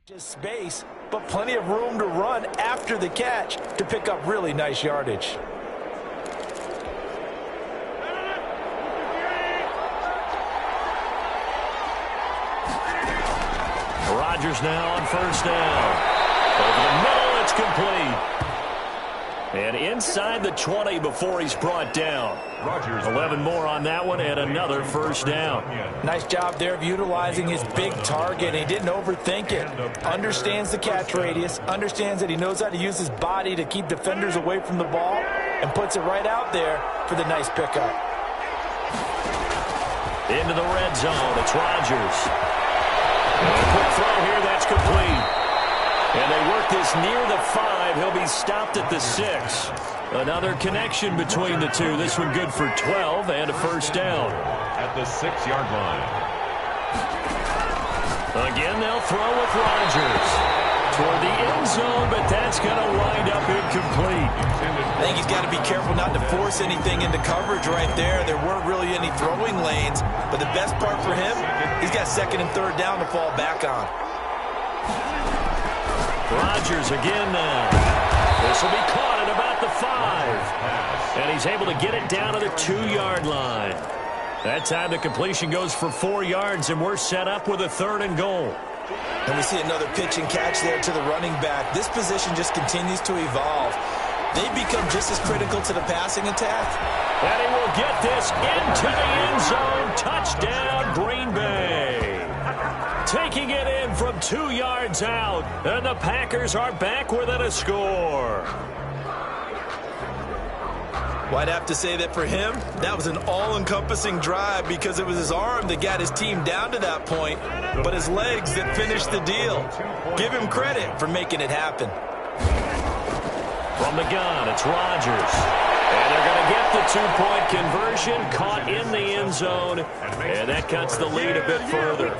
Just space, but plenty of room to run after the catch to pick up really nice yardage. Rodgers now on first down. Over the middle, it's complete. And inside the 20 before he's brought down. 11 more on that one and another first down. Nice job there of utilizing his big target. He didn't overthink it. Understands the catch radius. Understands that he knows how to use his body to keep defenders away from the ball. And puts it right out there for the nice pickup. Into the red zone. It's Rodgers. And a quick throw here. That's complete. And they work this near the 5. He'll be stopped at the 6. Another connection between the two. This one good for 12 and a first down. At the 6-yard line. Again, they'll throw with Rodgers. Toward the end zone, but that's going to wind up incomplete. I think he's got to be careful not to force anything into coverage right there. There weren't really any throwing lanes, but the best part for him, he's got second and third down to fall back on. Rodgers again now. This will be caught at about the 5. And he's able to get it down to the 2-yard line. That time the completion goes for 4 yards, and we're set up with a 3rd and goal. And we see another pitch and catch there to the running back. This position just continues to evolve. They become just as critical to the passing attack. And he will get this into the end zone. Touchdown, Green Bay. Taking it in from 2 yards out. And the Packers are back within a score. Well, I'd have to say that for him, that was an all-encompassing drive because it was his arm that got his team down to that point, but his legs that finished the deal. Give him credit for making it happen. From the gun, it's Rodgers. And they're going to get the 2-point conversion, caught in the end zone, and that cuts the lead a bit further.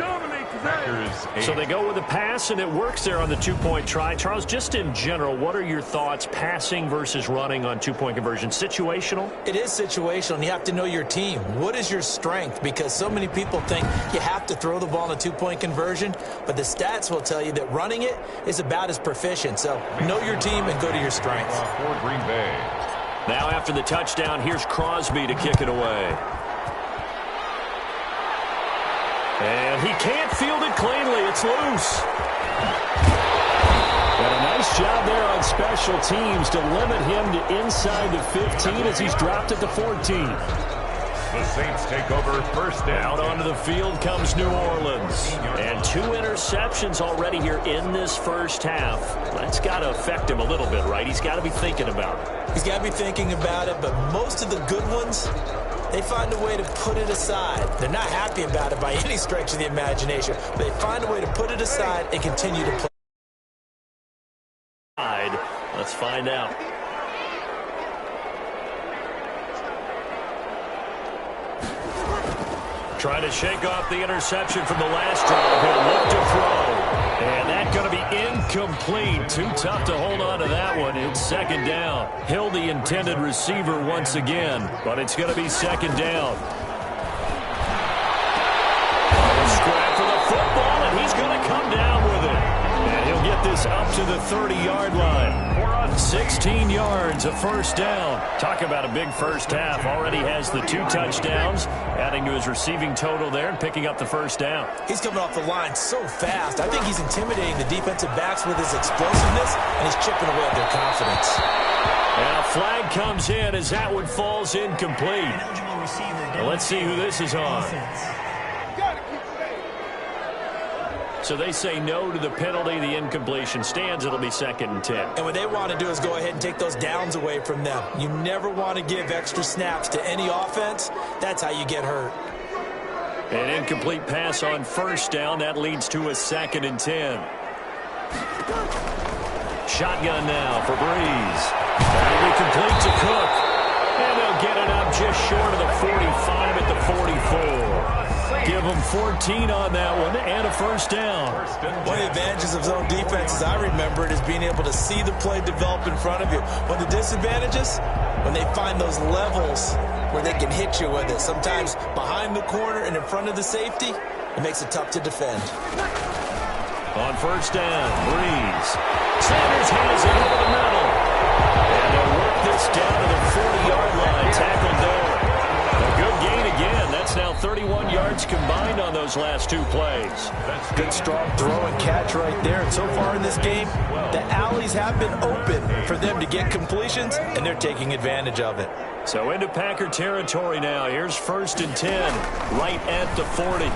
So they go with a pass, and it works there on the 2-point try. Charles, just in general, what are your thoughts passing versus running on 2-point conversion? Situational? It is situational, and you have to know your team. What is your strength? Because so many people think you have to throw the ball in a 2-point conversion, but the stats will tell you that running it is about as proficient. So know your team and go to your strengths. For Green Bay. Now after the touchdown, here's Crosby to kick it away. And he can't field it cleanly. It's loose. And a nice job there on special teams to limit him to inside the 15 as he's dropped at the 14. The Saints take over first down. Out onto the field comes New Orleans. And 2 interceptions already here in this first half. That's got to affect him a little bit, right? He's got to be thinking about it. He's got to be thinking about it, but most of the good ones, they find a way to put it aside. They're not happy about it by any stretch of the imagination. But they find a way to put it aside and continue to play. Let's find out. Trying to shake off the interception from the last drive. He'll look to throw. And that's going to be incomplete. Too tough to hold on to that one. It's second down. Hill, the intended receiver once again. But it's going to be second down. Scrap for the football, and he's going to come down with it. And he'll get this up to the 30-yard line. 16 yards, a first down. Talk about a big first half. Already has the 2 touchdowns, adding to his receiving total there and picking up the first down. He's coming off the line so fast. I think he's intimidating the defensive backs with his explosiveness, and he's chipping away at their confidence. And a flag comes in as that one falls incomplete. Well, let's see who this is on. So they say no to the penalty. The incompletion stands. It'll be second and 10. And what they want to do is go ahead and take those downs away from them. You never want to give extra snaps to any offense. That's how you get hurt. An incomplete pass on first down. That leads to a second and 10. Shotgun now for Breeze. That'll be complete to Cook. And they'll get it up just short of the 45 at the 44. Give them 14 on that one and a first down. One of the advantages of zone defense, as I remember it, is being able to see the play develop in front of you. One of the disadvantages, when they find those levels where they can hit you with it. Sometimes behind the corner and in front of the safety, it makes it tough to defend. On first down, Breeze. Sanders has it over the middle. And they'll work this down to the 40-yard line. Tackled there. A good gain again. That's now 31 yards combined on those last two plays. Good strong throw and catch right there. And so far in this game, the alleys have been open for them to get completions, and they're taking advantage of it. So into Packer territory now. Here's 1st and 10, right at the 40.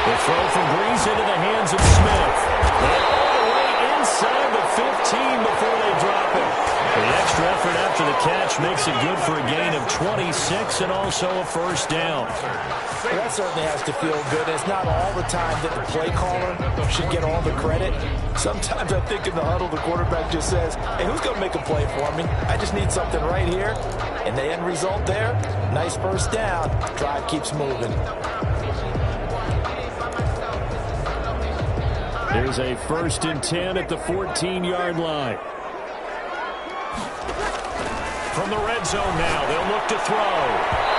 The throw from Breeze into the hands of Smith. And all the way inside the 15 before they drop it. The extra effort after the catch makes it good for a gain of 26 and also a first down. Well, that certainly has to feel good. It's not all the time that the play caller should get all the credit. Sometimes I think in the huddle, the quarterback just says, hey, who's going to make a play for me? I just need something right here. And the end result there, nice first down. Drive keeps moving. There's a 1st and 10 at the 14-yard line. From the red zone now, they'll look to throw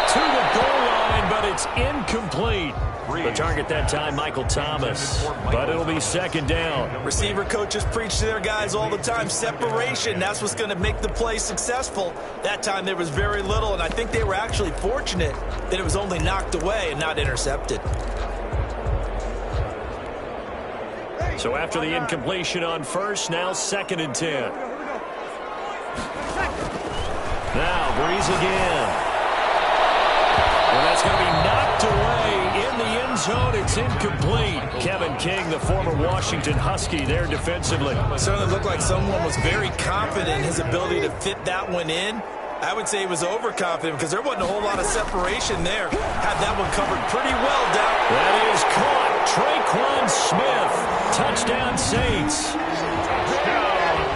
to the goal line, but it's incomplete. The target that time, Michael Thomas, but it'll be 2nd down. Receiver coaches preach to their guys all the time. Separation, that's what's going to make the play successful. That time there was very little, and I think they were actually fortunate that it was only knocked away and not intercepted. So after the incompletion on first, now 2nd and 10. Now Breeze again. Well, that's going to be knocked away in the end zone. It's incomplete. Kevin King, the former Washington Husky, there defensively. It certainly looked like someone was very confident in his ability to fit that one in. I would say he was overconfident because there wasn't a whole lot of separation there. Had that one covered pretty well down. That is caught. Traquan Smith. Touchdown Saints.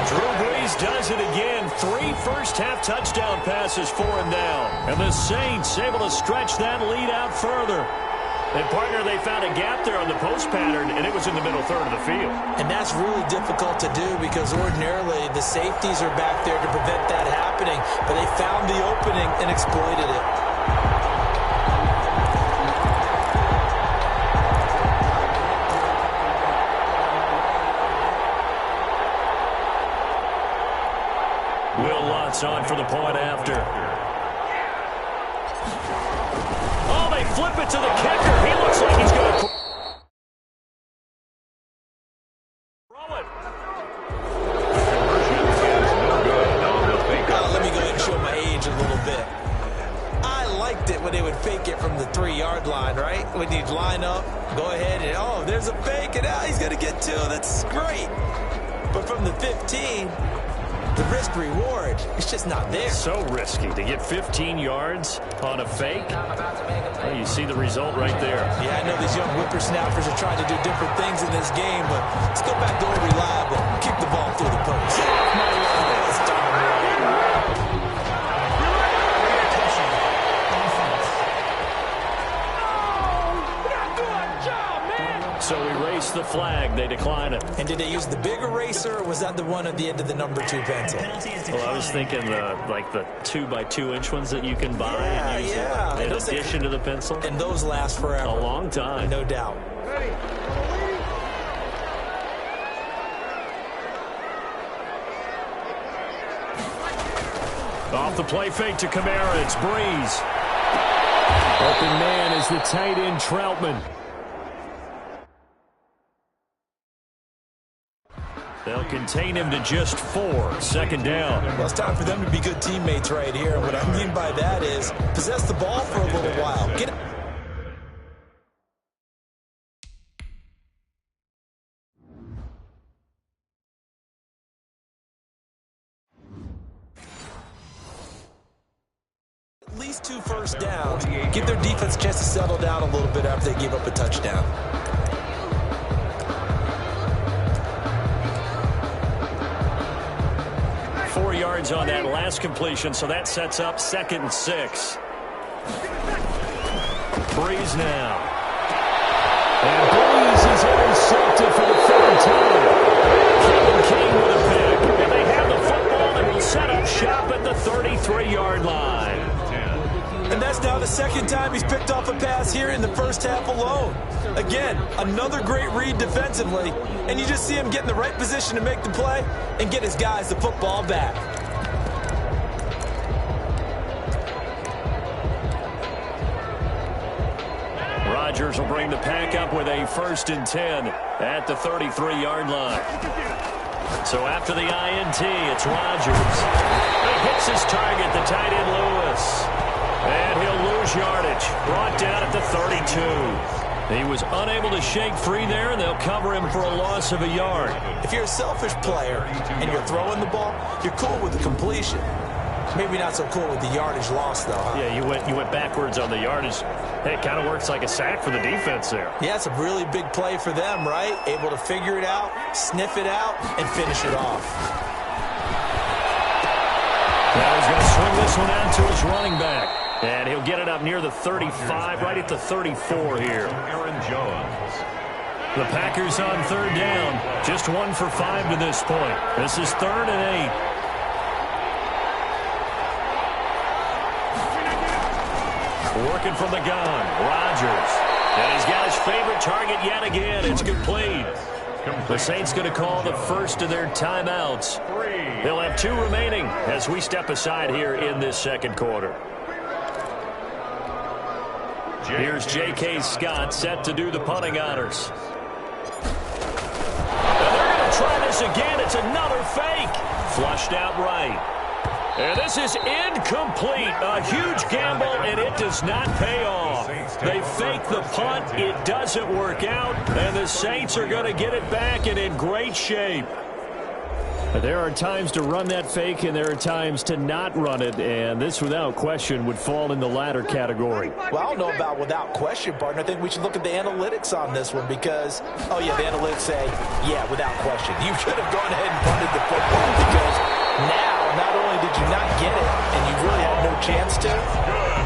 Drew Brees does it again. 3 first-half touchdown passes for him now. And the Saints able to stretch that lead out further. And, partner, they found a gap there on the post pattern, and it was in the middle third of the field. And that's really difficult to do because ordinarily the safeties are back there to prevent that happening. But they found the opening and exploited it. Will Lutz on for the point after. Oh, they flip it to the kicker. He looks like he's going to throw it. Let me go ahead and show my age a little bit. I liked it when they would fake it from the 3-yard line, right? When you'd line up, go ahead and, oh, there's a fake, and he's going to get 2. That's great. But from the 15... the risk-reward, it's just not there. So risky to get 15 yards on a fake. Well, you see the result right there. Yeah, I know these young whippersnappers are trying to do different things in this game, but let's go back to old reliable. Kick the ball through the post. That's darn right. So erase the flag. They decline it. And did they use the big eraser, or was that the one at the end of the number 2 pencil? Well, I was thinking like the 2x2-inch ones that you can buy and use in addition to the pencil. And those last forever. A long time. No doubt. Off the play fake to Kamara. It's Breeze. Open man is the tight end Troutman. They'll contain him to just 4. 2nd down. Well, it's time for them to be good teammates right here. And what I mean by that is possess the ball for a little while. Get it. At least 2 first downs. Give their defense a chance to settle down a little bit after they give up a touchdown. Yards on that last completion, so that sets up 2nd and 6. Breeze now. And Breeze is intercepted for the 3rd time. Kevin King with a pick. And they have the football and will set up shop at the 33-yard line. And that's now the second time he's picked off a pass here in the first half alone. Again, another great read defensively, and you just see him get in the right position to make the play and get his guys the football back. Rodgers will bring the pack up with a 1st and 10 at the 33-yard line. So after the INT, it's Rodgers. He hits his target, the tight end Lewis. And he'll lose yardage. Brought down at the 32. He was unable to shake free there, and they'll cover him for a loss of a yard. If you're a selfish player and you're throwing the ball, you're cool with the completion. Maybe not so cool with the yardage loss, though, huh? Yeah, you went backwards on the yardage. Hey, it kind of works like a sack for the defense there. Yeah, it's a really big play for them, right? Able to figure it out, sniff it out, and finish it off. Now he's going to swing this one out to his running back. And he'll get it up near the 35, right at the 34 here. Aaron Jones. The Packers on 3rd down. Just 1 for 5 to this point. This is 3rd and 8. Working from the gun, Rodgers. And he's got his favorite target yet again. It's complete. The Saints going to call the first of their timeouts. They'll have 2 remaining as we step aside here in this second quarter. Here's J.K. Scott set to do the punting honors. And they're going to try this again. It's another fake. Flushed out right. And this is incomplete. A huge gamble, and it does not pay off. They fake the punt. It doesn't work out, and the Saints are going to get it back and in great shape. There are times to run that fake, and there are times to not run it, and this, without question, would fall in the latter category. Well, I don't know about without question, partner. I think we should look at the analytics on this one because, oh, yeah, the analytics say, yeah, without question. You should have gone ahead and punted the football because now not only did you not get it and you really had no chance to,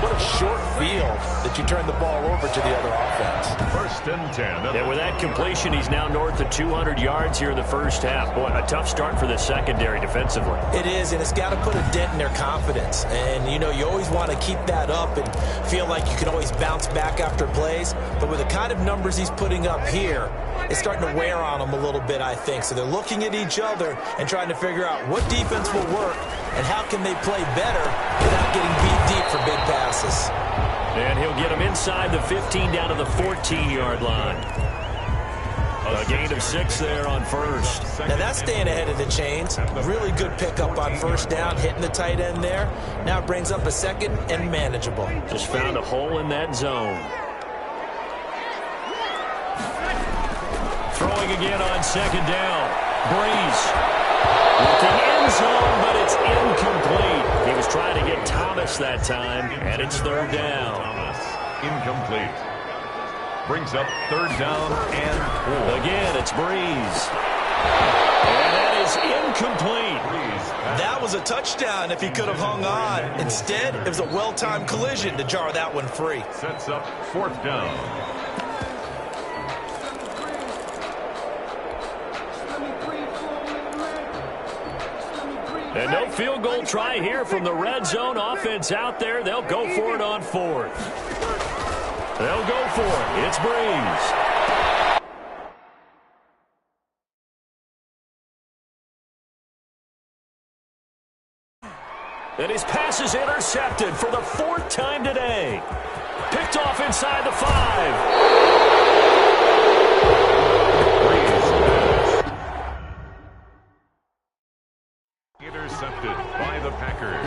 what a short field that you turned the ball over to the other offense. 1st and 10. And with that completion, he's now north of 200 yards here in the first half. Boy, a tough start for the secondary defensively. It is, and it's got to put a dent in their confidence. And, you know, you always want to keep that up and feel like you can always bounce back after plays. But with the kind of numbers he's putting up here, it's starting to wear on them a little bit, I think. So they're looking at each other and trying to figure out what defense will work and how can they play better without getting beat deep for big passes. And he'll get him inside the 15 down to the 14-yard line. A gain of 6 there on 1st. Now that's staying ahead of the chains. Really good pickup on 1st down, hitting the tight end there. Now it brings up a 2nd and manageable. Just found a hole in that zone. Throwing again on 2nd down. Breeze. Looking end zone, but it's incomplete. He was trying to get Thomas that time, and it's 3rd down. Thomas, incomplete. Brings up 3rd down and 4. Again, it's Breeze. And that is incomplete. That was a touchdown if he could have hung on. Instead, it was a well-timed collision to jar that one free. Sets up 4th down. And no field goal try here from the red zone offense out there. They'll go for it on 4th. They'll go for it. It's Breeze. And his pass is intercepted for the 4th time today. Picked off inside the 5. Intercepted by the Packers.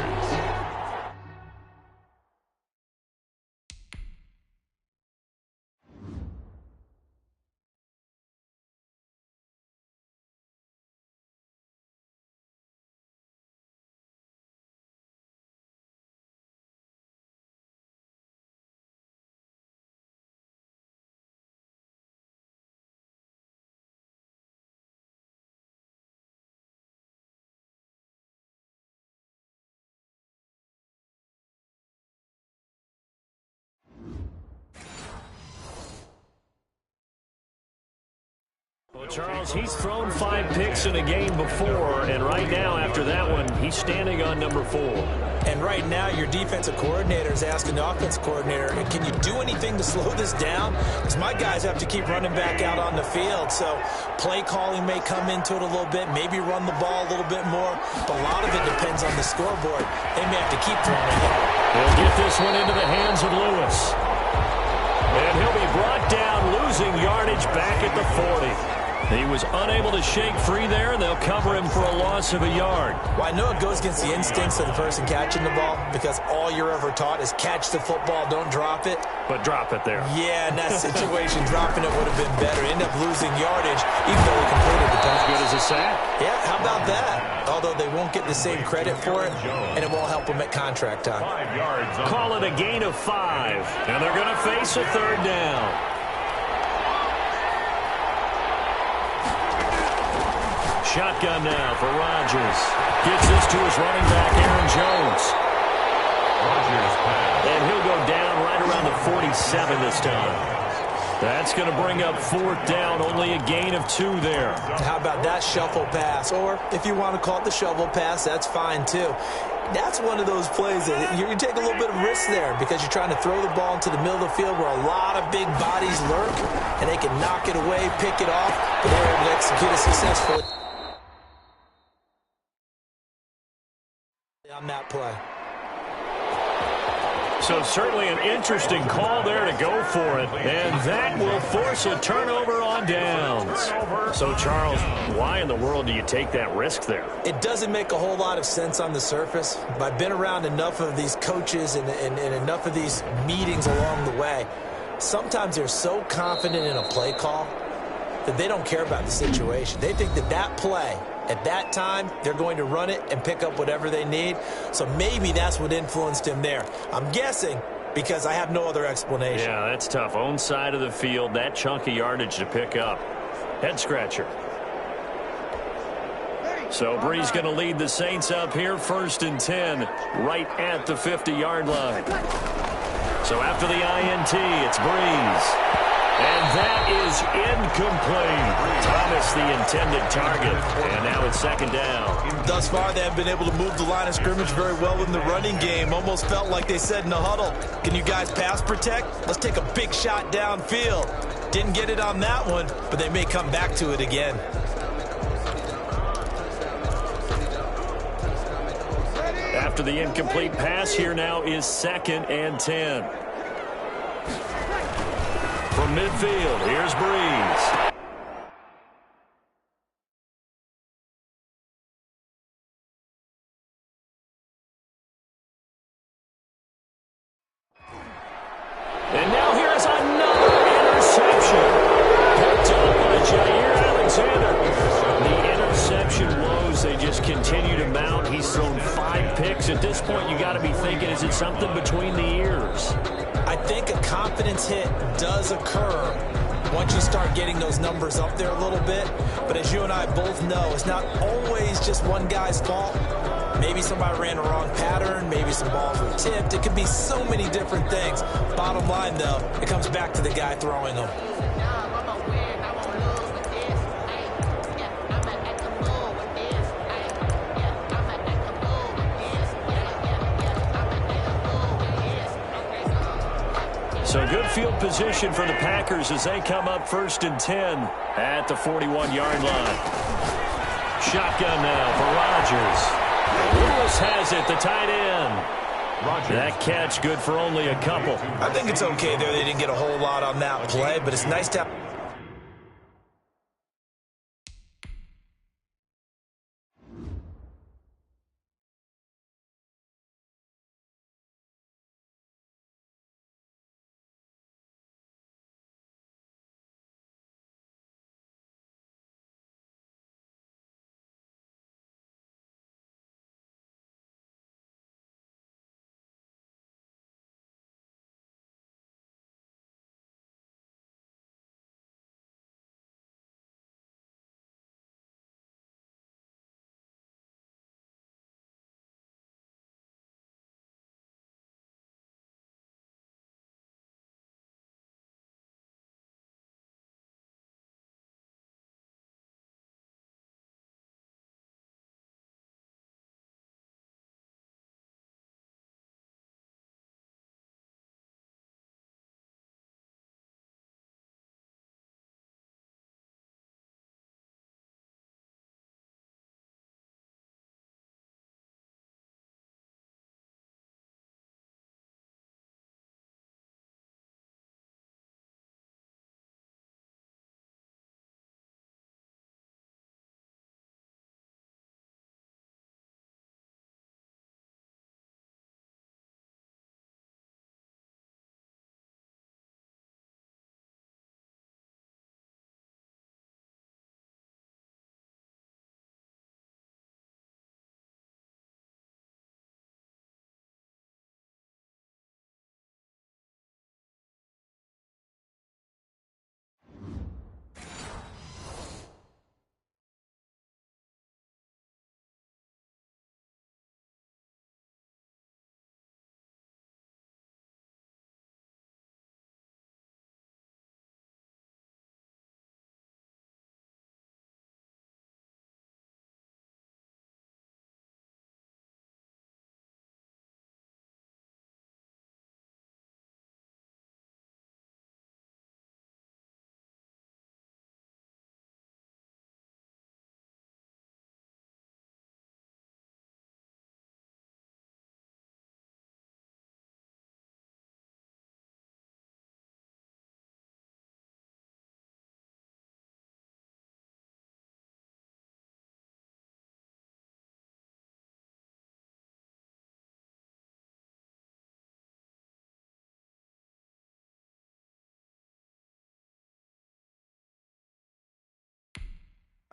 Charles, he's thrown 5 picks in a game before, and right now, after that one, he's standing on number 4. And right now, your defensive coordinator is asking the offensive coordinator, can you do anything to slow this down? Because my guys have to keep running back out on the field. So play calling may come into it a little bit, maybe run the ball a little bit more. But a lot of it depends on the scoreboard. They may have to keep throwing it. He'll get this one into the hands of Lewis. And he'll be brought down, losing yardage back at the 40. He was unable to shake free there, and they'll cover him for a loss of a yard. Well, I know it goes against the instincts of the person catching the ball because all you're ever taught is catch the football, don't drop it. But drop it there. Yeah, in that situation, dropping it would have been better. End up losing yardage, even though he completed the pass. As good as a sack. Yeah, how about that? Although they won't get the same credit for it, and it won't help them at contract time. 5 yards. Call it a gain of 5, and they're going to face a 3rd down. Shotgun now for Rodgers. Gets this to his running back, Aaron Jones. Rodgers pass. And he'll go down right around the 47 this time. That's going to bring up 4th down, only a gain of 2 there. How about that shuffle pass? Or if you want to call it the shovel pass, that's fine too. That's one of those plays that you take a little bit of risk there because you're trying to throw the ball into the middle of the field where a lot of big bodies lurk, and they can knock it away, pick it off, but they're able to execute it successfully on that play. So certainly an interesting call there to go for it, and that will force a turnover on downs. So, Charles, why in the world do you take that risk there? It doesn't make a whole lot of sense on the surface, but I've been around enough of these coaches and enough of these meetings along the way. Sometimes they're so confident in a play call that they don't care about the situation. They think that that play, at that time, they're going to run it and pick up whatever they need. So maybe that's what influenced him there. I'm guessing because I have no other explanation. Yeah, that's tough. Own side of the field, that chunk of yardage to pick up. Head scratcher. So Brees going to lead the Saints up here, 1st and 10, right at the 50-yard line. So after the INT, it's Brees. And that is incomplete. Thomas, the intended target. And now it's 2nd down. Thus far, they have been able to move the line of scrimmage very well in the running game. Almost felt like they said in the huddle, can you guys pass protect? Let's take a big shot downfield. Didn't get it on that one, but they may come back to it again. After the incomplete pass, here now is 2nd and 10. From midfield, here's Brees. And now here's another interception. Picked up by Jair Alexander. The interception woes, they just continue to mount. He's thrown 5 picks. At this point, you got to be thinking, is it something between the ears? I think a confidence hit does occur once you start getting those numbers up there a little bit. But as you and I both know, it's not always just one guy's fault. Maybe somebody ran a wrong pattern. Maybe some balls were tipped. It could be so many different things. Bottom line, though, it comes back to the guy throwing them. So good field position for the Packers as they come up 1st and 10 at the 41-yard line. Shotgun now for Rodgers. Lewis has it, the tight end. Rodgers. That catch good for only a couple. I think it's okay there. They didn't get a whole lot on that play, but it's nice to have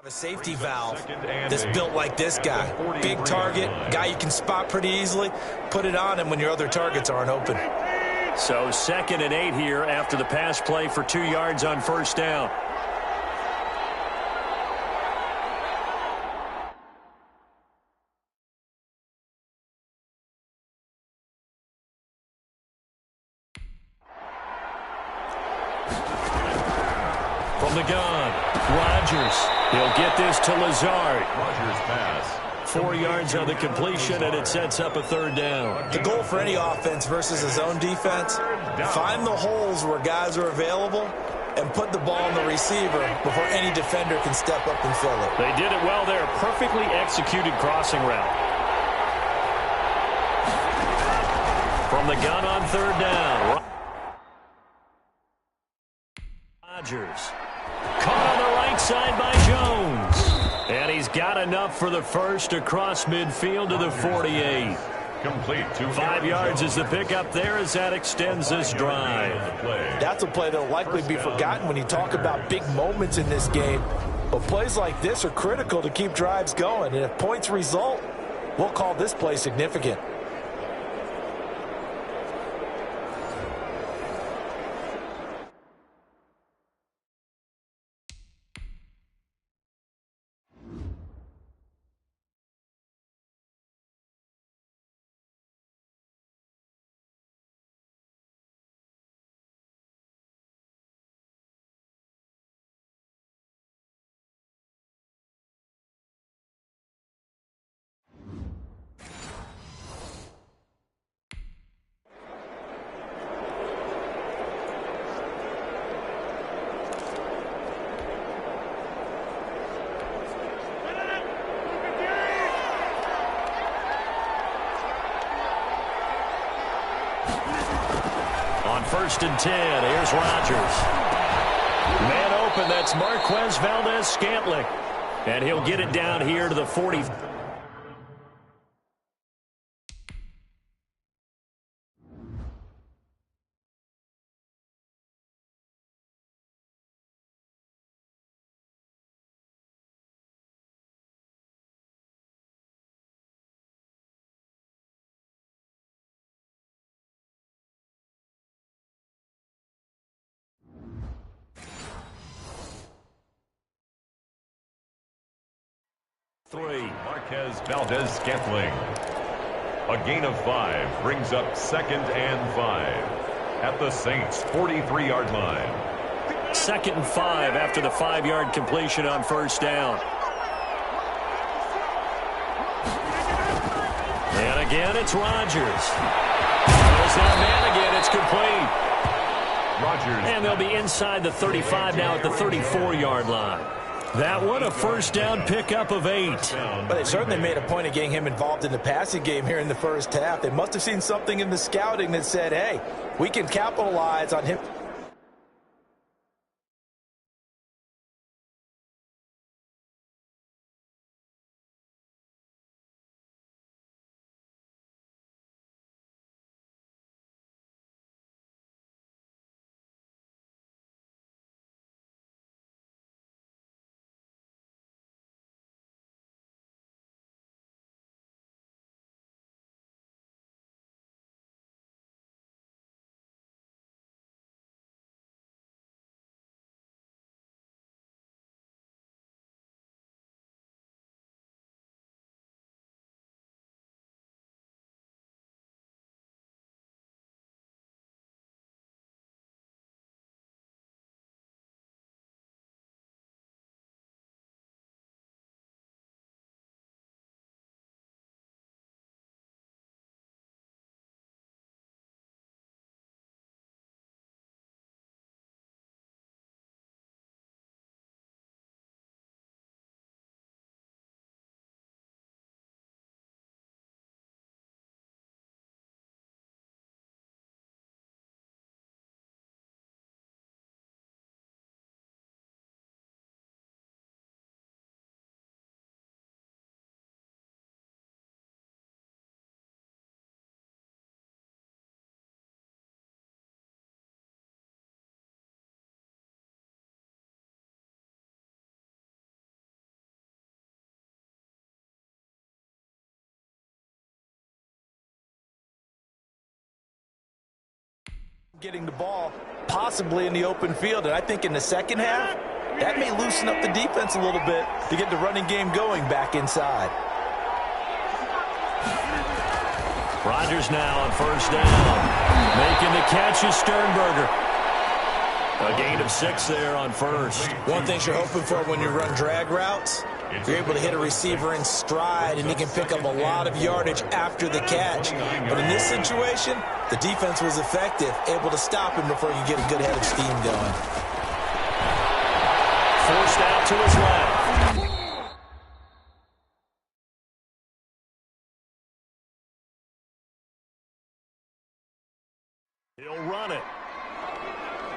A safety valve that's built like this guy. Big target, guy you can spot pretty easily. Put it on him when your other targets aren't open. So 2nd and 8 here after the pass play for 2 yards on first down. From the gun, Rodgers. He'll get this to Lazard. Rodgers pass. 4 yards on the completion, and it sets up a 3rd down. The goal for any offense versus a zone defense, find the holes where guys are available and put the ball on the receiver before any defender can step up and fill it. They did it well there. Perfectly executed crossing route. From the gun on 3rd down. Rodgers. Caught on the right side by Jones. And he's got enough for the first across midfield to the 48. Complete. 5 yards is the pickup there as that extends this drive. That's a play that will likely be forgotten when you talk about big moments in this game. But plays like this are critical to keep drives going. And if points result, we'll call this play significant. On 1st and 10, here's Rodgers. Man open, that's Marquez Valdez-Scantling. And he'll get it down here to the 40. Marquez Valdez-Scantling. A gain of 5 brings up 2nd and 5 at the Saints' 43-yard line. 2nd and 5 after the 5-yard completion on 1st down. And again, it's Rodgers. There's that man again. It's complete. Rodgers. And they'll be inside the 35 now at the 34-yard line. That one, a 1st down pickup of 8. But they certainly made a point of getting him involved in the passing game here in the first half. They must have seen something in the scouting that said, hey, we can capitalize on him. getting the ball possibly in the open field. And I think in the second half, that may loosen up the defense a little bit to get the running game going back inside. Rodgers now on first down. Making the catch is Sternberger. A gain of 6 there on first. One thing you're hoping for when you run drag routes, you're able to hit a receiver in stride, and he can pick up a lot of yardage after the catch. But in this situation, the defense was effective, able to stop him before you get a good head of steam going. Forced out to his left. He'll run it.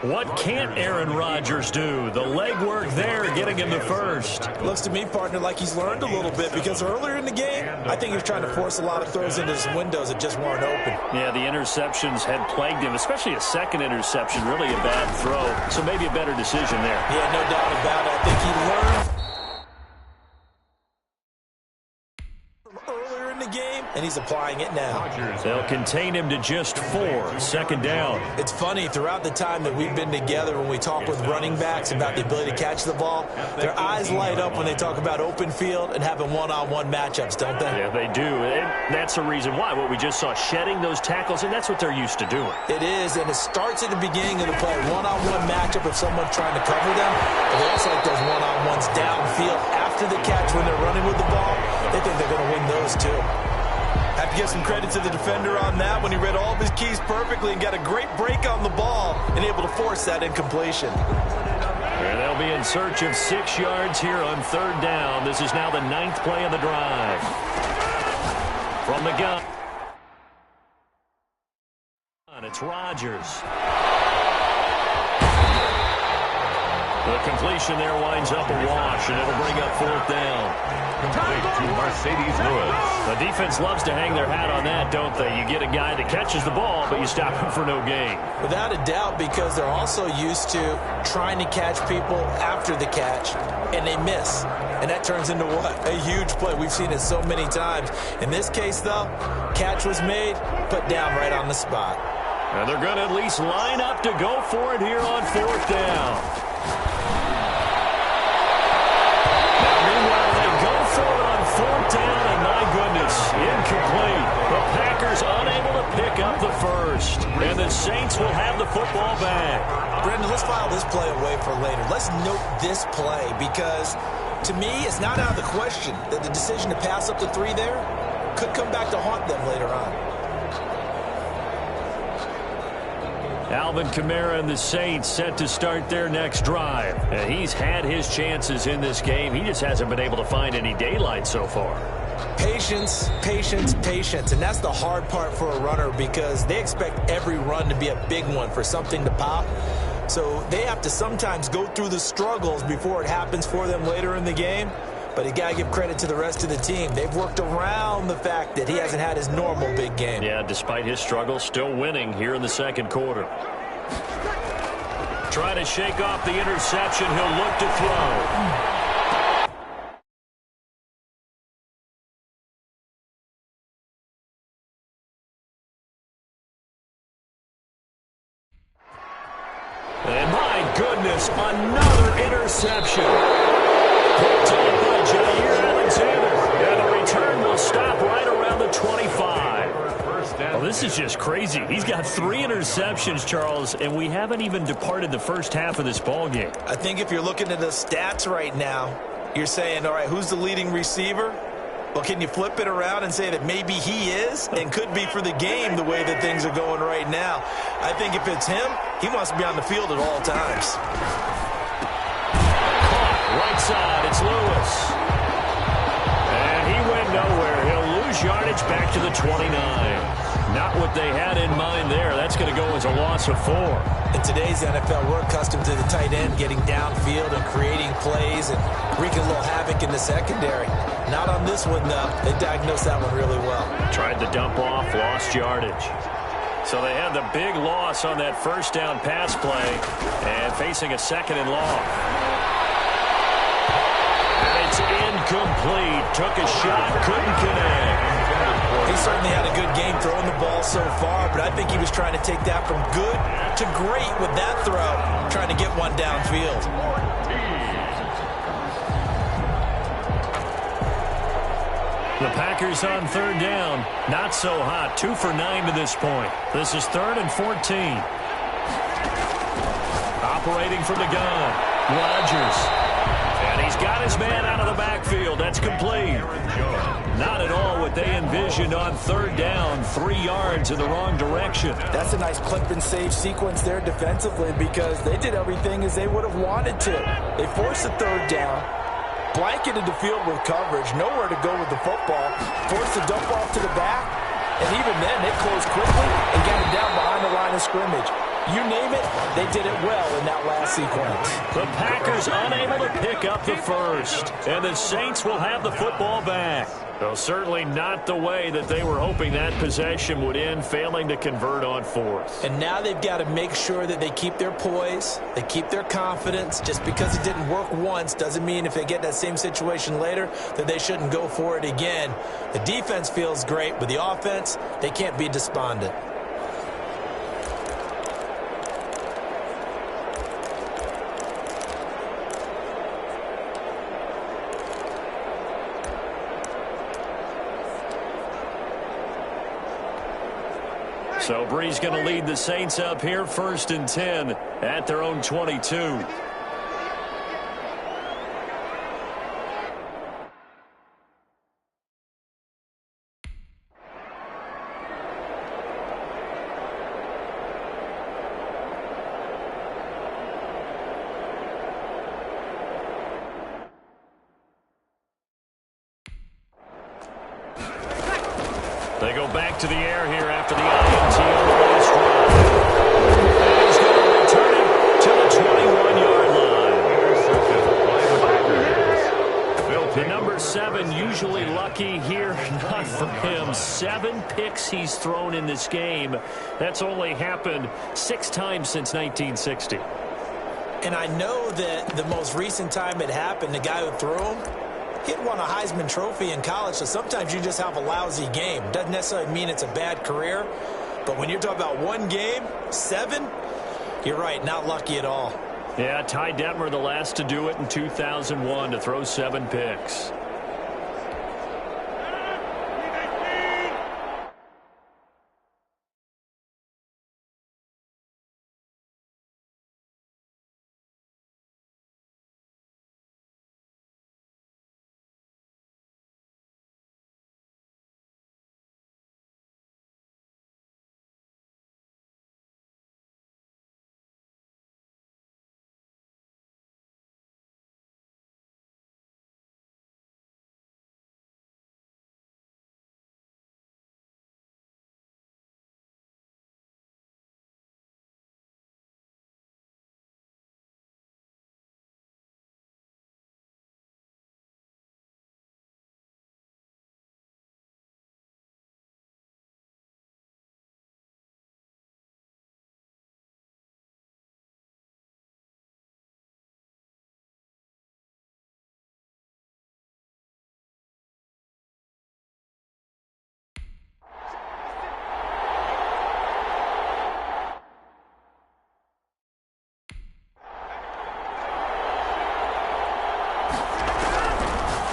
What can't Aaron Rodgers do? The legwork there getting him the first. Looks to me, partner, like he's learned a little bit, because earlier in the game, I think he was trying to force a lot of throws into some windows that just weren't open. Yeah, the interceptions had plagued him, especially a second interception, really a bad throw. So maybe a better decision there. Yeah, no doubt about it. I think he learned earlier in the game, and he's applying it now. They'll contain him to just 4, second down. It's funny, throughout the time that we've been together, when we talk with running backs about the ability to catch the ball, their eyes light up when they talk about open field and having one-on-one matchups, don't they? Yeah, they do. And that's the reason why. What we just saw, shedding those tackles, and that's what they're used to doing. It is, and it starts at the beginning of the play. One-on-one matchup if someone's trying to cover them. But they also like those one-on-ones downfield after the catch when they're running with the ball. They think they're going to win those too. Have to give some credit to the defender on that when he read all of his keys perfectly and got a great break on the ball and able to force that incompletion. And they'll be in search of 6 yards here on third down. This is now the 9th play of the drive. From the gun, it's Rodgers. The completion there winds up a wash, and it'll bring up 4th down. Complete to Mercedes Lewis. The defense loves to hang their hat on that, don't they? You get a guy that catches the ball, but you stop him for no gain. Without a doubt, because they're also used to trying to catch people after the catch, and they miss. And that turns into what? A huge play. We've seen it so many times. In this case, though, catch was made, put down right on the spot. And they're going to at least line up to go for it here on 4th down. Down, and my goodness, incomplete. The Packers unable to pick up the first, and the Saints will have the football back. Brendan, let's file this play away for later. Let's note this play, because to me, it's not out of the question that the decision to pass up the 3 there could come back to haunt them later on. Alvin Kamara and the Saints set to start their next drive. And he's had his chances in this game. He just hasn't been able to find any daylight so far. Patience, patience, patience. And that's the hard part for a runner, because they expect every run to be a big one for something to pop. So they have to sometimes go through the struggles before it happens for them later in the game. But you got to give credit to the rest of the team. They've worked around the fact that he hasn't had his normal big game. Yeah, despite his struggles, still winning here in the second quarter. Try to shake off the interception. He'll look to throw. And my goodness, another interception. Picked up by Jair Alexander. And the return will stop right around the 25. Well, this is just crazy. He's got 3 interceptions, Charles, and we haven't even departed the first half of this ball game. I think if you're looking at the stats right now, you're saying, all right, who's the leading receiver? Well, can you flip it around and say that maybe he is and could be for the game the way that things are going right now? I think if it's him, he wants to be on the field at all times. Right side, it's Lewis. And he went nowhere. He'll lose yardage back to the 29. Not what they had in mind there. That's going to go as a loss of 4. In today's NFL, we're accustomed to the tight end getting downfield and creating plays and wreaking a little havoc in the secondary. Not on this one, though. They diagnosed that one really well. Tried to dump off, lost yardage. So they had the big loss on that first down pass play and facing a 2nd and long. And it's incomplete. Took a shot, couldn't connect. He certainly had a good game throwing the ball so far, but I think he was trying to take that from good to great with that throw, trying to get one downfield. The Packers on third down. Not so hot. 2 for 9 to this point. This is 3rd and 14. Operating from the gun. Rodgers. And he's got his man out of the backfield. That's complete. Not at all what they envisioned on third down. 3 yards in the wrong direction. That's a nice clip and save sequence there defensively because they did everything as they would have wanted to. They forced the third down, blanketed the field with coverage, nowhere to go with the football, forced the dump off to the back, and even then they closed quickly and got it down behind the line of scrimmage. You name it, they did it well in that last sequence. The Packers unable to pick up the first, and the Saints will have the football back. Well, certainly not the way that they were hoping that possession would end, failing to convert on fourth. And now they've got to make sure that they keep their poise, they keep their confidence. Just because it didn't work once doesn't mean if they get that same situation later that they shouldn't go for it again. The defense feels great, but the offense, they can't be despondent. So Bree's going to lead the Saints up here, 1st and 10 at their own 22. They go back to the air here after the INT on the last drive. And he's going to return it to the 21-yard line. The number 7 usually lucky here. Not for him. 7 picks he's thrown in this game. That's only happened 6 times since 1960. And I know that the most recent time it happened, the guy who threw him, he had won a Heisman Trophy in college, so sometimes you just have a lousy game. Doesn't necessarily mean it's a bad career, but when you're talking about one game, 7, you're right, not lucky at all. Yeah, Ty Detmer, the last to do it in 2001, to throw 7 picks.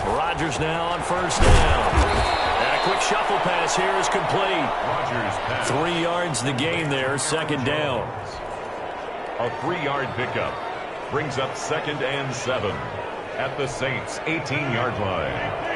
Rodgers now on 1st down. And a quick shuffle pass here is complete. Rodgers pass. 3 yards the gain there, 2nd down. A 3-yard pickup brings up 2nd and 7 at the Saints' 18-yard line.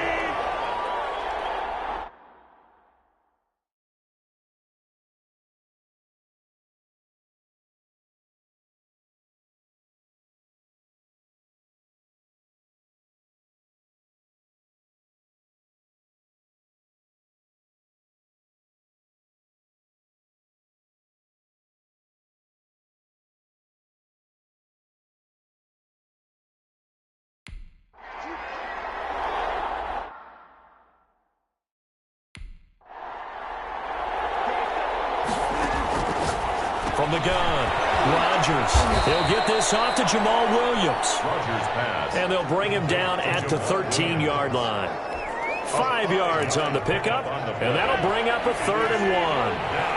From the gun, Rodgers. He'll get this off to Jamal Williams. Rodgers pass. And they'll bring him down at the 13-yard line. 5 yards on the pickup, and that'll bring up a 3rd and 1.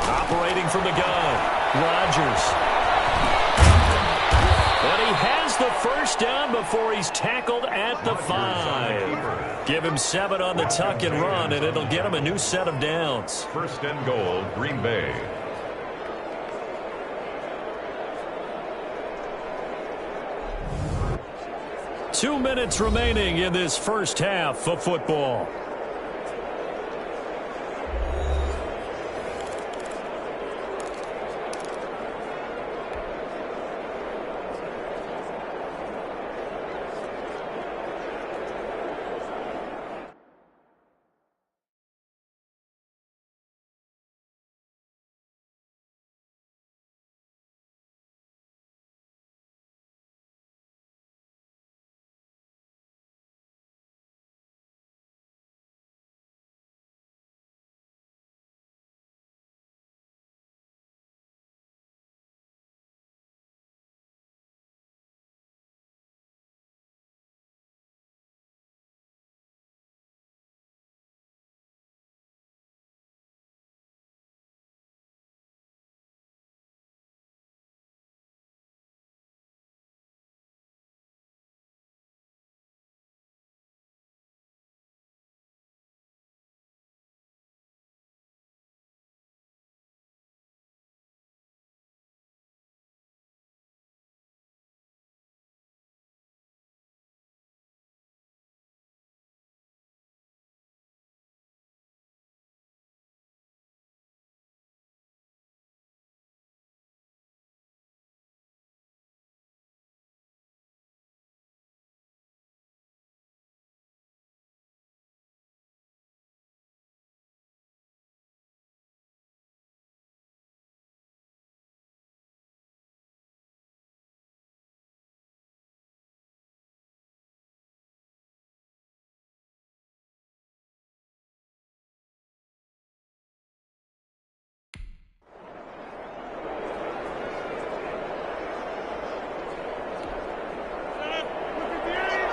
Operating from the gun, Rodgers. And he has the first down before he's tackled at the 5. Give him 7 on the tuck and run, and it'll get him a new set of downs. 1st and goal, Green Bay. Two minutes remaining in this first half of football.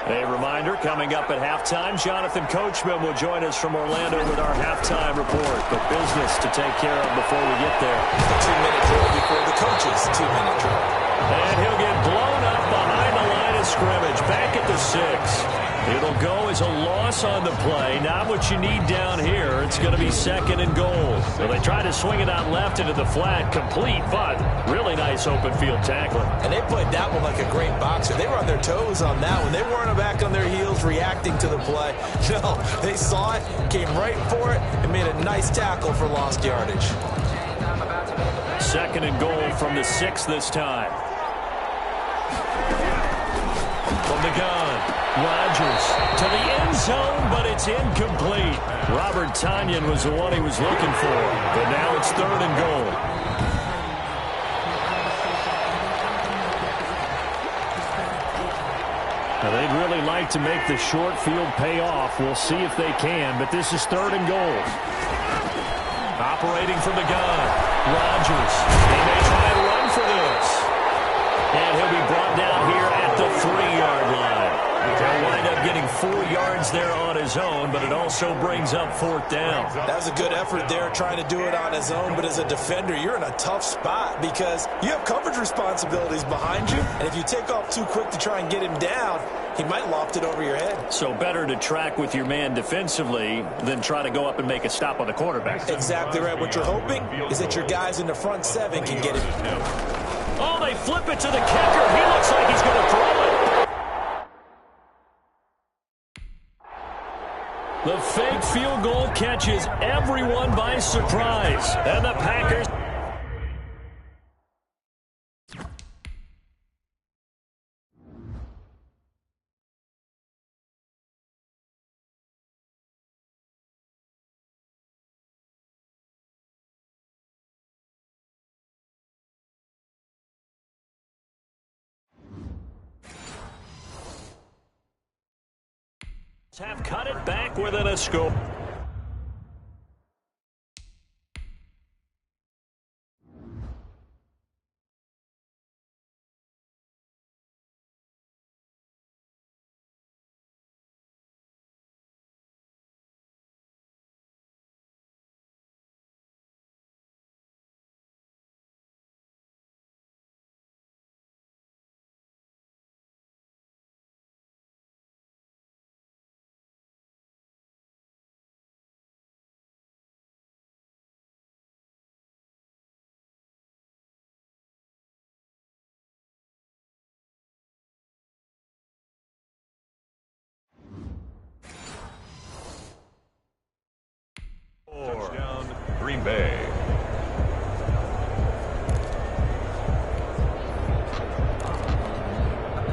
A reminder, coming up at halftime, Jonathan Coachman will join us from Orlando with our halftime report. But business to take care of before we get there. The 2-minute drill before the coach's 2-minute drill. And he'll get blown up behind the line of scrimmage, back at the 6. It'll go as a loss on the play. Not what you need down here. It's going to be 2nd and goal. So they try to swing it out left into the flat, complete, but really nice open field tackling. And they played that one like a great boxer. They were on their toes on that one. They weren't back on their heels reacting to the play. No, they saw it, came right for it, and made a nice tackle for lost yardage. 2nd and goal from the 6 this time. From the gun, Rodgers to the end zone, but it's incomplete. Robert Tonyan was the one he was looking for, but now it's 3rd and goal. Now they'd really like to make the short field pay off. We'll see if they can, but this is 3rd and goal. Operating from the gun, Rodgers. He may try and run for this. And he'll be brought down here at the 3-yard line. He'll wind up getting 4 yards there on his own, but it also brings up 4th down. That was a good effort there trying to do it on his own, but as a defender, you're in a tough spot because you have coverage responsibilities behind you, and if you take off too quick to try and get him down, he might loft it over your head. So better to track with your man defensively than try to go up and make a stop on the quarterback. Exactly right. What you're hoping is that your guys in the front 7 can get it. Oh, they flip it to the kicker. He looks like he's going to throw it. The fake field goal catches everyone by surprise. And the Packers... have cut it back within a score. Touchdown, Green Bay.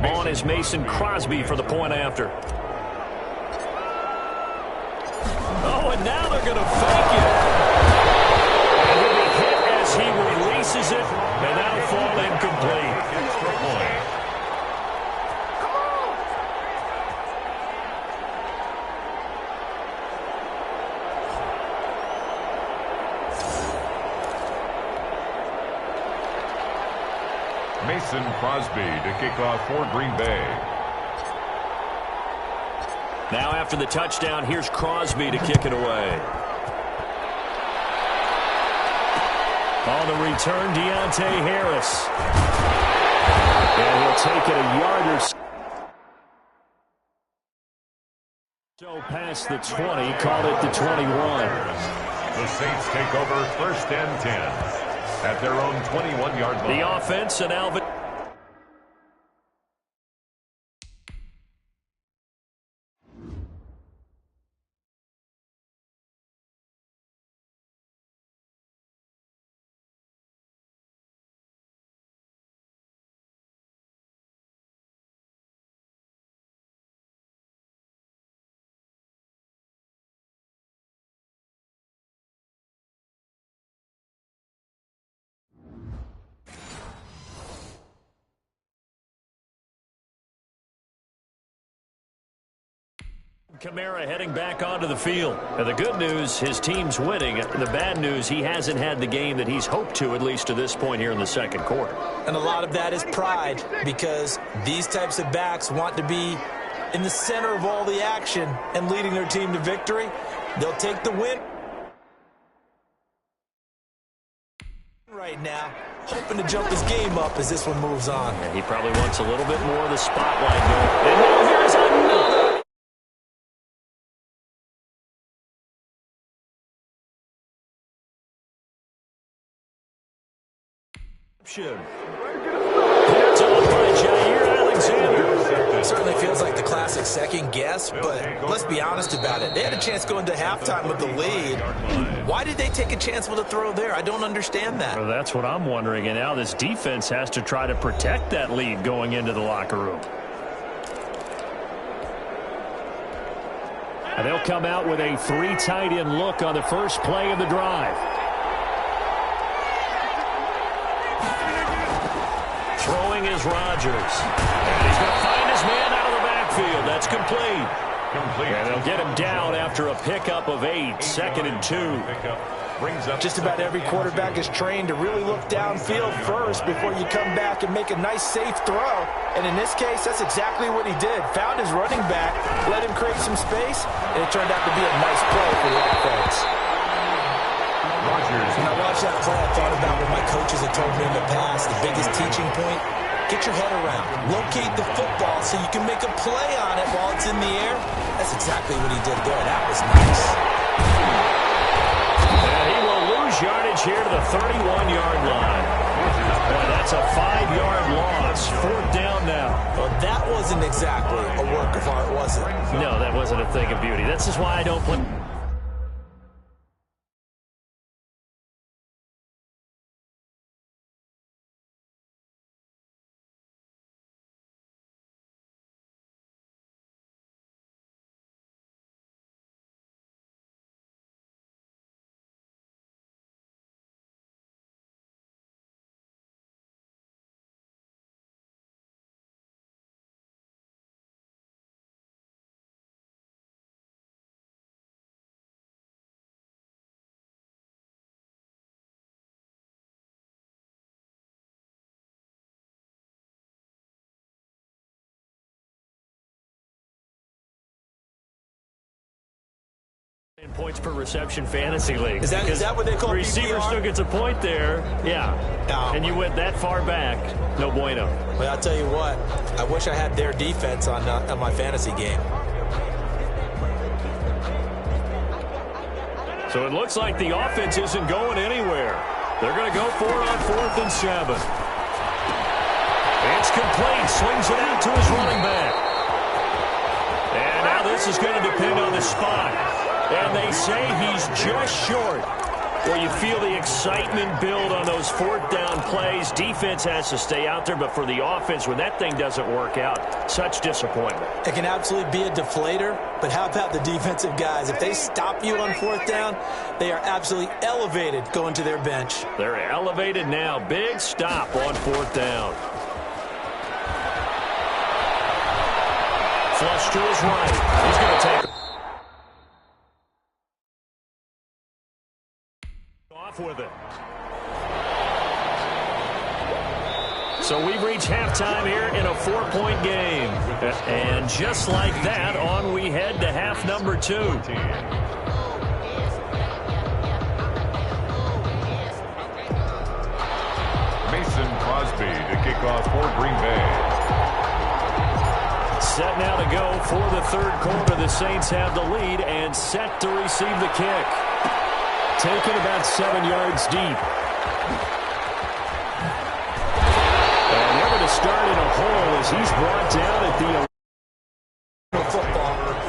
On is Mason Crosby for the point after. Oh, and now they're going to fake it. And he'll be hit as he releases it, and that'll fall incomplete. Extra point. Mason Crosby to kick off for Green Bay. Now after the touchdown, here's Crosby to kick it away. On the return, Deontay Harris. And he'll take it a yard or so. So past the 20, called it the 21. The Saints take over 1st and 10 at their own 21-yard line. The offense and Alvin. Kamara heading back onto the field. And the good news, his team's winning. The bad news, he hasn't had the game that he's hoped to, at least to this point here in the second quarter. And a lot of that is pride, because these types of backs want to be in the center of all the action and leading their team to victory. They'll take the win right now, hoping to jump his game up as this one moves on. And he probably wants a little bit more of the spotlight going. And now here's another. That's off by Jair Alexander. It certainly feels like the classic second guess, but let's be honest about it. They had a chance going to halftime with the lead. Why did they take a chance with a throw there? I don't understand that. Well, that's what I'm wondering. And now this defense has to try to protect that lead going into the locker room. And they'll come out with a 3 tight end look on the first play of the drive. Throwing is Rodgers. And he's going to find his man out of the backfield. That's complete. And they'll get him down after a pickup of 8, 2nd and 2. Just about every quarterback is trained to really look downfield first before you come back and make a nice, safe throw. And in this case, that's exactly what he did. Found his running back, let him create some space, and it turned out to be a nice play for the offense. When I watched that play, I thought about what my coaches had told me in the past. The biggest teaching point, get your head around. Locate the football so you can make a play on it while it's in the air. That's exactly what he did there. That was nice. And he will lose yardage here to the 31-yard line. Boy, that's a 5-yard loss. 4th down now. Well, that wasn't exactly a work of art, was it? No, that wasn't a thing of beauty. This is why I don't play. In points per reception fantasy league. Is that what they call receiver PPR? still gets a point there? Yeah. Oh, and you went that far back. No bueno. Well, I'll tell you what. I wish I had their defense on my fantasy game. So it looks like the offense isn't going anywhere. They're going to go for it on 4th and 7. It's complete. Swings it out to his running back. And now this is going to depend on the spot. And they say he's just short. Well, you feel the excitement build on those fourth down plays. Defense has to stay out there, but for the offense, when that thing doesn't work out, such disappointment. It can absolutely be a deflator, but how about the defensive guys? If they stop you on fourth down, they are absolutely elevated going to their bench. They're elevated now. Big stop on fourth down. Flush to his right. He's going to take off with it. So we've reached halftime here in a 4-point game. And just like that, on we head to half number 2. Mason Crosby to kick off for Green Bay. Set now to go for the third quarter. The Saints have the lead and set to receive the kick. Taken about 7 yards deep. And never to start in a hole as he's brought down at the...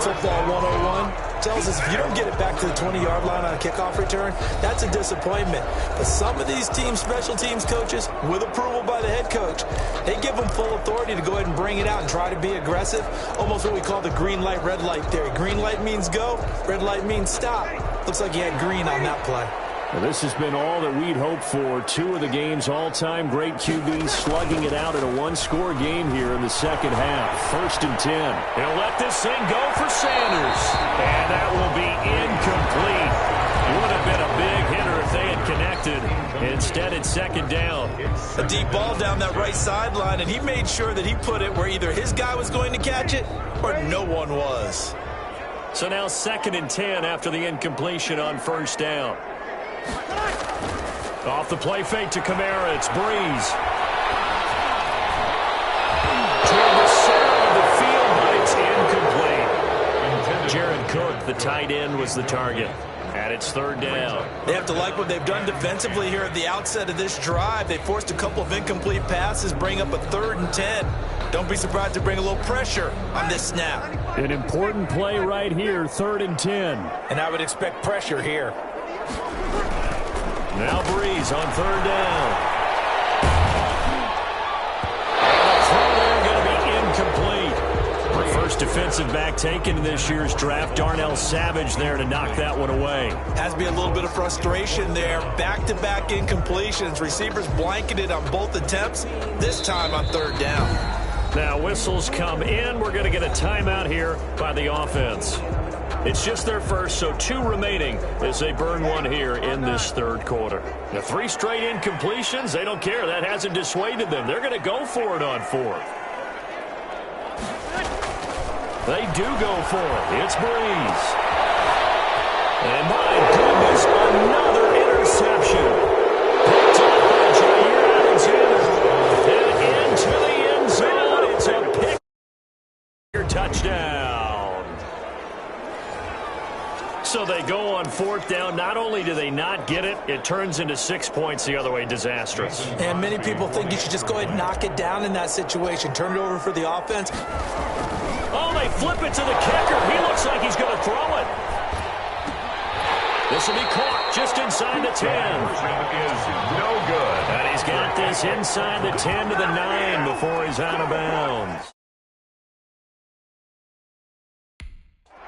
Football 101 tells us if you don't get it back to the 20-yard line on a kickoff return, that's a disappointment. But some of these team special teams coaches, with approval by the head coach, they give them full authority to go ahead and bring it out and try to be aggressive. Almost what we call the green light, red light theory. Green light means go, red light means stop. Looks like he had green on that play. Well, this has been all that we'd hoped for. 2 of the game's all-time great QBs slugging it out in a one-score game here in the second half. 1st and 10. He'll let this thing go for Sanders. And that will be incomplete. Would have been a big hitter if they had connected. Instead, it's second down. A deep ball down that right sideline, and he made sure that he put it where either his guy was going to catch it or no one was. So now 2nd and 10 after the incompletion on first down. Off the play fake to Kamara, it's Breeze. Toward the center of the field, but it's incomplete. Jared Cook, the tight end, was the target. And it's 3rd down. They have to like what they've done defensively here at the outset of this drive. They forced a couple of incomplete passes, bring up a 3rd and 10. Don't be surprised to bring a little pressure on this snap. An important play right here, 3rd and 10. And I would expect pressure here. Now Breeze on 3rd down. And the throw there going to be incomplete. The first defensive back taken in this year's draft, Darnell Savage there to knock that one away. Has to be a little bit of frustration there. Back-to-back incompletions. Receivers blanketed on both attempts, this time on 3rd down. Now whistles come in. We're going to get a timeout here by the offense. It's just their first, so 2 remaining as they burn one here in this 3rd quarter. The 3 straight incompletions, they don't care. That hasn't dissuaded them. They're going to go for it on 4th. They do go for it. It's Breeze. And my goodness, another interception. Picked up by Jair Alexander. And into the end zone. It's a pick. Touchdown. So they go on 4th down. Not only do they not get it, it turns into 6 points the other way. Disastrous. And many people think you should just go ahead and knock it down in that situation. Turn it over for the offense. Oh, they flip it to the kicker. He looks like he's going to throw it. This will be caught just inside the 10. Is no good. And he's got this inside the 10 to the 9 before he's out of bounds.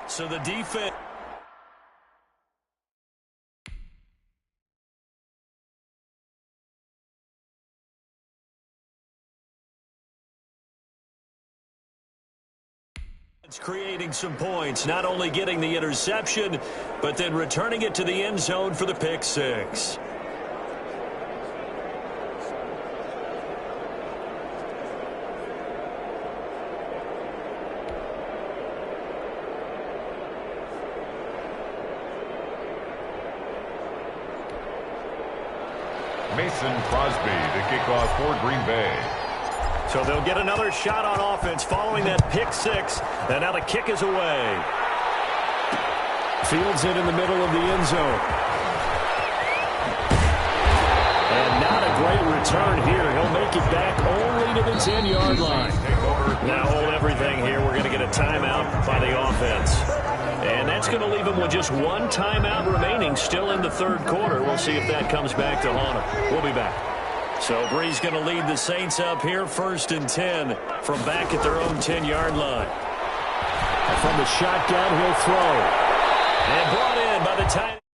So the defense... It's creating some points, not only getting the interception, but then returning it to the end zone for the pick 6. Mason Crosby to kick off for Green Bay. So they'll get another shot on offense following that pick 6. And now the kick is away. Fields it in the middle of the end zone. And not a great great return here. He'll make it back only to the 10-yard line. Now hold everything here. We're going to get a timeout by the offense. And that's going to leave him with just one timeout remaining still in the third quarter. We'll see if that comes back to haunt him. We'll be back. So Bree's going to lead the Saints up here, 1st and 10 from back at their own 10-yard line. And from the shotgun, he'll throw. And brought in by the tight